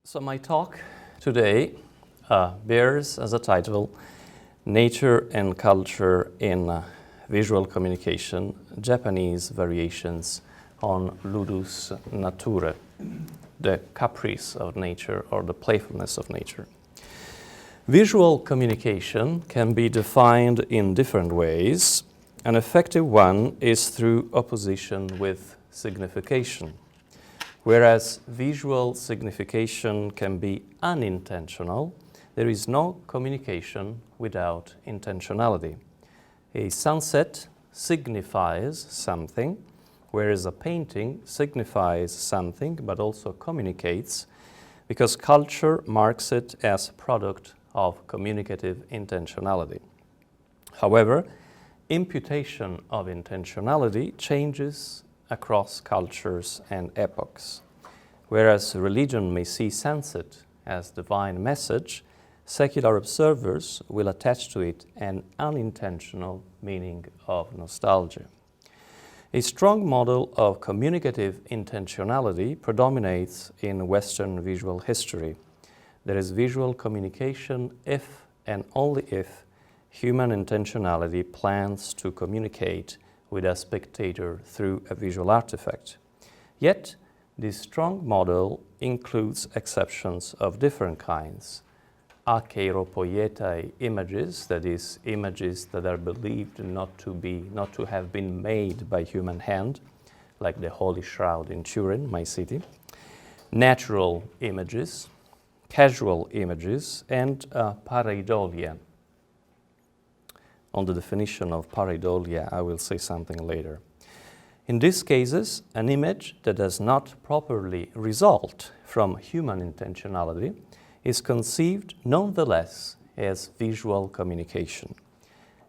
So my talk today bears as a title, Nature and Culture in Visual Communication, Japanese Variations on Ludus Naturae, the caprice of nature or the playfulness of nature. Visual communication can be defined in different ways. An effective one is through opposition with signification. Whereas visual signification can be unintentional, there is no communication without intentionality. A sunset signifies something, whereas a painting signifies something but also communicates, because culture marks it as a product of communicative intentionality. However, imputation of intentionality changes across cultures and epochs. Whereas religion may see sunset as divine message, secular observers will attach to it an unintentional meaning of nostalgia. A strong model of communicative intentionality predominates in Western visual history. There is visual communication if and only if human intentionality plans to communicate with a spectator through a visual artifact. Yet, this strong model includes exceptions of different kinds. Akeiropoietai images, that is, images that are believed not to have been made by human hand, like the Holy Shroud in Turin, my city. Natural images, casual images, and pareidolia. On the definition of pareidolia, I will say something later. In these cases, an image that does not properly result from human intentionality is conceived nonetheless as visual communication.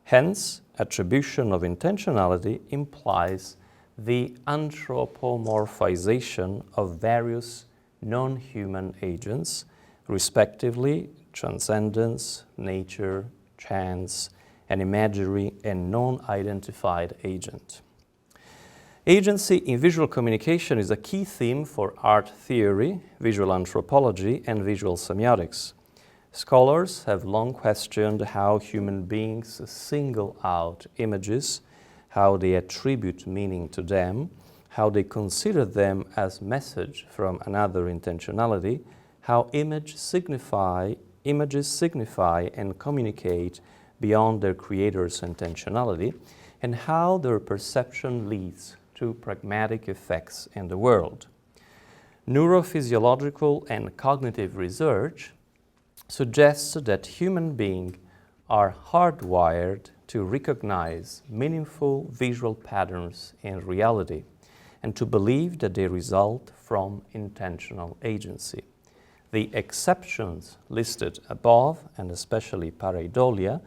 Hence, attribution of intentionality implies the anthropomorphization of various non-human agents, respectively transcendence, nature, chance, an imaginary and non-identified agent. Agency in visual communication is a key theme for art theory, visual anthropology, and visual semiotics. Scholars have long questioned how human beings single out images, how they attribute meaning to them, how they consider them as message from another intentionality, how images signify and communicate beyond their creator's intentionality, and how their perception leads to pragmatic effects in the world. Neurophysiological and cognitive research suggests that human beings are hardwired to recognize meaningful visual patterns in reality and to believe that they result from intentional agency. The exceptions listed above, and especially pareidolia,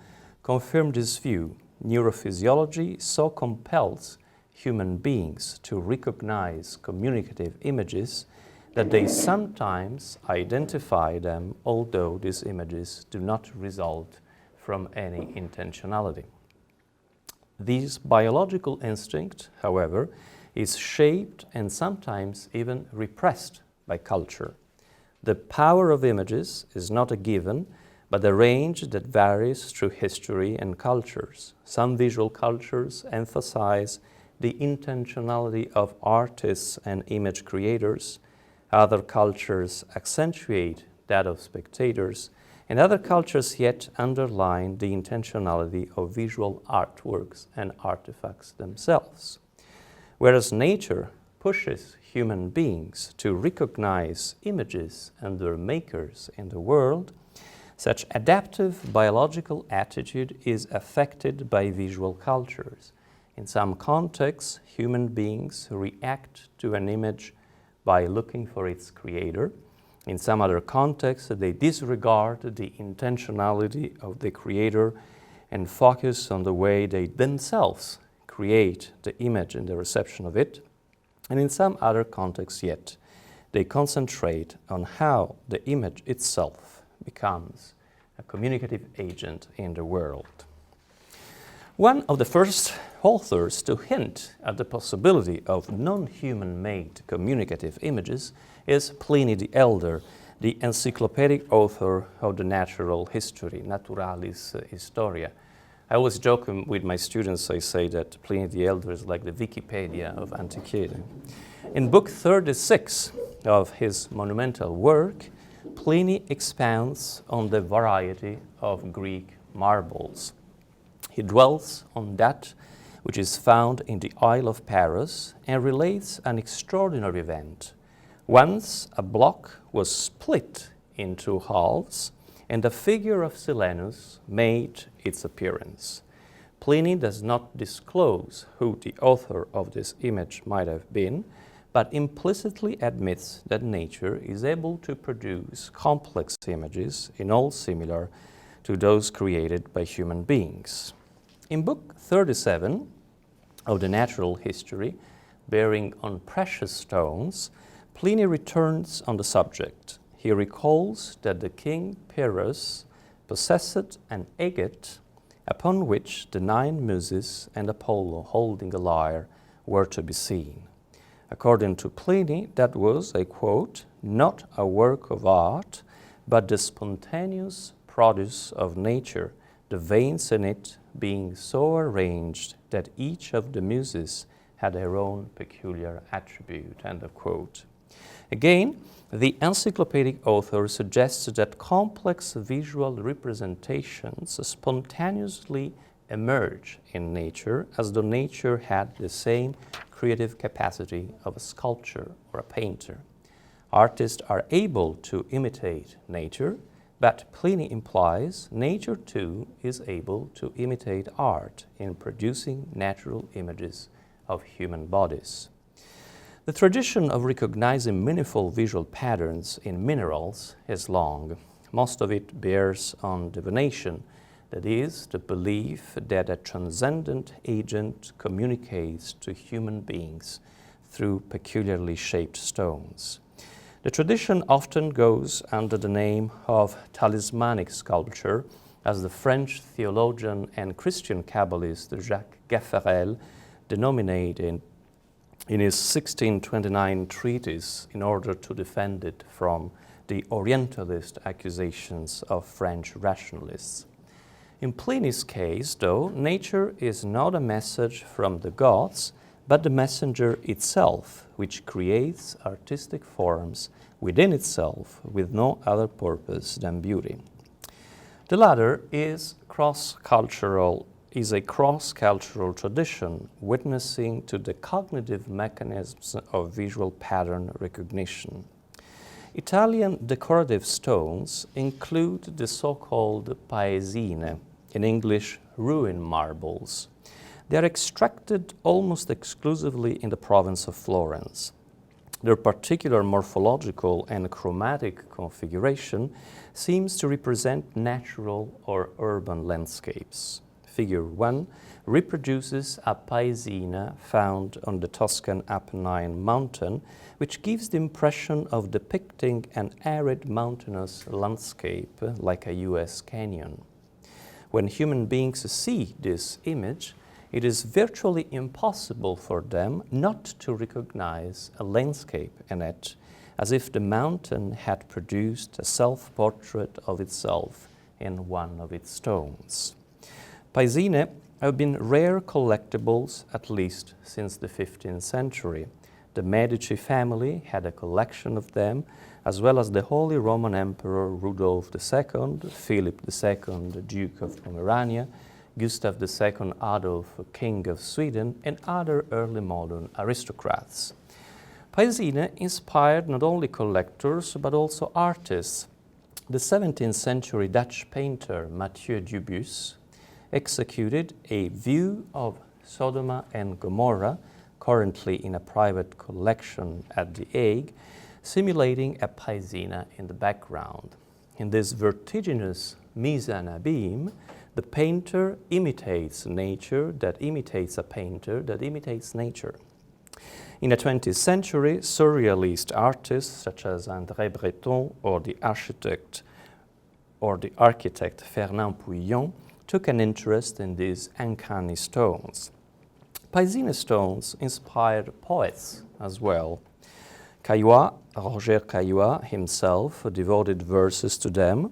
confirm this view. Neurophysiology so compels human beings to recognize communicative images that they sometimes identify them, although these images do not result from any intentionality. This biological instinct, however, is shaped and sometimes even repressed by culture. The power of images is not a given, but a range that varies through history and cultures. Some visual cultures emphasize the intentionality of artists and image creators. Other cultures accentuate that of spectators, and other cultures yet underline the intentionality of visual artworks and artifacts themselves. Whereas nature pushes human beings to recognize images and their makers in the world, such adaptive biological attitude is affected by visual cultures. In some contexts, human beings react to an image by looking for its creator. In some other contexts, they disregard the intentionality of the creator and focus on the way they themselves create the image and the reception of it. And in some other contexts yet, they concentrate on how the image itself becomes a communicative agent in the world. One of the first authors to hint at the possibility of non-human-made communicative images is Pliny the Elder, the encyclopedic author of the natural history, Naturalis Historia. I always joke with my students, I say that Pliny the Elder is like the Wikipedia of antiquity. In book 36 of his monumental work, Pliny expounds on the variety of Greek marbles. He dwells on that which is found in the Isle of Paros and relates an extraordinary event. Once a block was split into halves and the figure of Silenus made its appearance. Pliny does not disclose who the author of this image might have been, but implicitly admits that nature is able to produce complex images in all similar to those created by human beings. In book 37 of the Natural History, bearing on precious stones, Pliny returns on the subject. He recalls that the king Pyrrhus possessed an agate upon which the 9 Muses and Apollo holding a lyre were to be seen. According to Pliny, that was, I quote, not a work of art, but the spontaneous produce of nature, the veins in it being so arranged that each of the Muses had her own peculiar attribute, end of quote. Again, the encyclopedic author suggests that complex visual representations spontaneously emerge in nature as though nature had the same creative capacity of a sculptor or a painter. Artists are able to imitate nature, but Pliny implies nature too is able to imitate art in producing natural images of human bodies. The tradition of recognizing meaningful visual patterns in minerals is long. Most of it bears on divination, that is, the belief that a transcendent agent communicates to human beings through peculiarly shaped stones. The tradition often goes under the name of talismanic sculpture, as the French theologian and Christian Kabbalist Jacques Gaffarel denominated in his 1629 treatise in order to defend it from the Orientalist accusations of French rationalists. In Pliny's case, though, nature is not a message from the gods, but the messenger itself, which creates artistic forms within itself with no other purpose than beauty. The latter is a cross-cultural tradition witnessing to the cognitive mechanisms of visual pattern recognition. Italian decorative stones include the so-called paesine, in English, ruin marbles. They are extracted almost exclusively in the province of Florence. Their particular morphological and chromatic configuration seems to represent natural or urban landscapes. Figure 1 reproduces a paesina found on the Tuscan Apennine mountain, which gives the impression of depicting an arid mountainous landscape like a U.S. canyon. When human beings see this image, it is virtually impossible for them not to recognize a landscape in it, as if the mountain had produced a self-portrait of itself in one of its stones. Paesine have been rare collectibles at least since the 15th century. The Medici family had a collection of them, as well as the Holy Roman Emperor Rudolf II, Philip II, Duke of Pomerania, Gustav II Adolf, King of Sweden, and other early modern aristocrats. Paesine inspired not only collectors but also artists. The 17th century Dutch painter Mathieu Dubus executed a view of Sodom and Gomorrah, currently in a private collection at The Hague, simulating a paesina in the background. In this vertiginous mise en abîme, the painter imitates nature that imitates a painter that imitates nature. In the 20th century, surrealist artists such as André Breton or the architect Fernand Pouillon took an interest in these uncanny stones. Paesine stones inspired poets as well. Roger Caillois himself devoted verses to them.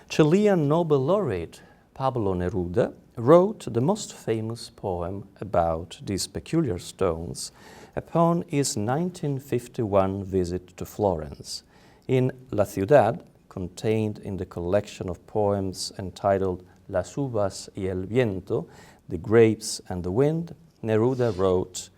Chilean Nobel laureate Pablo Neruda wrote the most famous poem about these peculiar stones upon his 1951 visit to Florence. In La Ciudad, contained in the collection of poems entitled Las uvas y el viento, The Grapes and the Wind, Neruda wrote,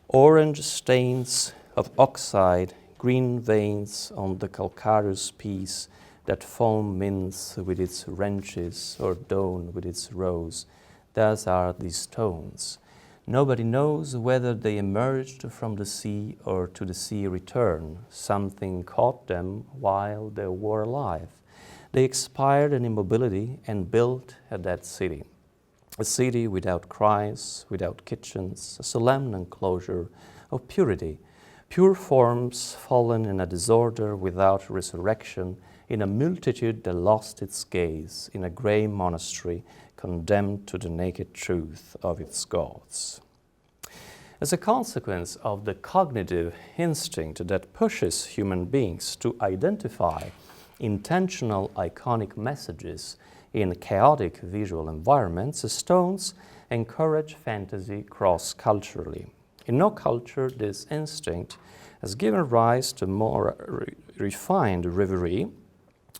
"Orange stains of oxide, green veins on the calcareous piece, that foam mints with its wrenches or dawn with its rose. Thus are these stones. Nobody knows whether they emerged from the sea or to the sea return. Something caught them while they were alive. They expired in immobility and built a dead city. A city without cries, without kitchens, a solemn enclosure of purity, pure forms fallen in a disorder without resurrection, in a multitude that lost its gaze, in a grey monastery condemned to the naked truth of its gods." As a consequence of the cognitive instinct that pushes human beings to identify intentional iconic messages in chaotic visual environments, stones encourage fantasy cross-culturally. In no culture, this instinct has given rise to more refined reverie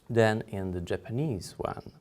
than in the Japanese one.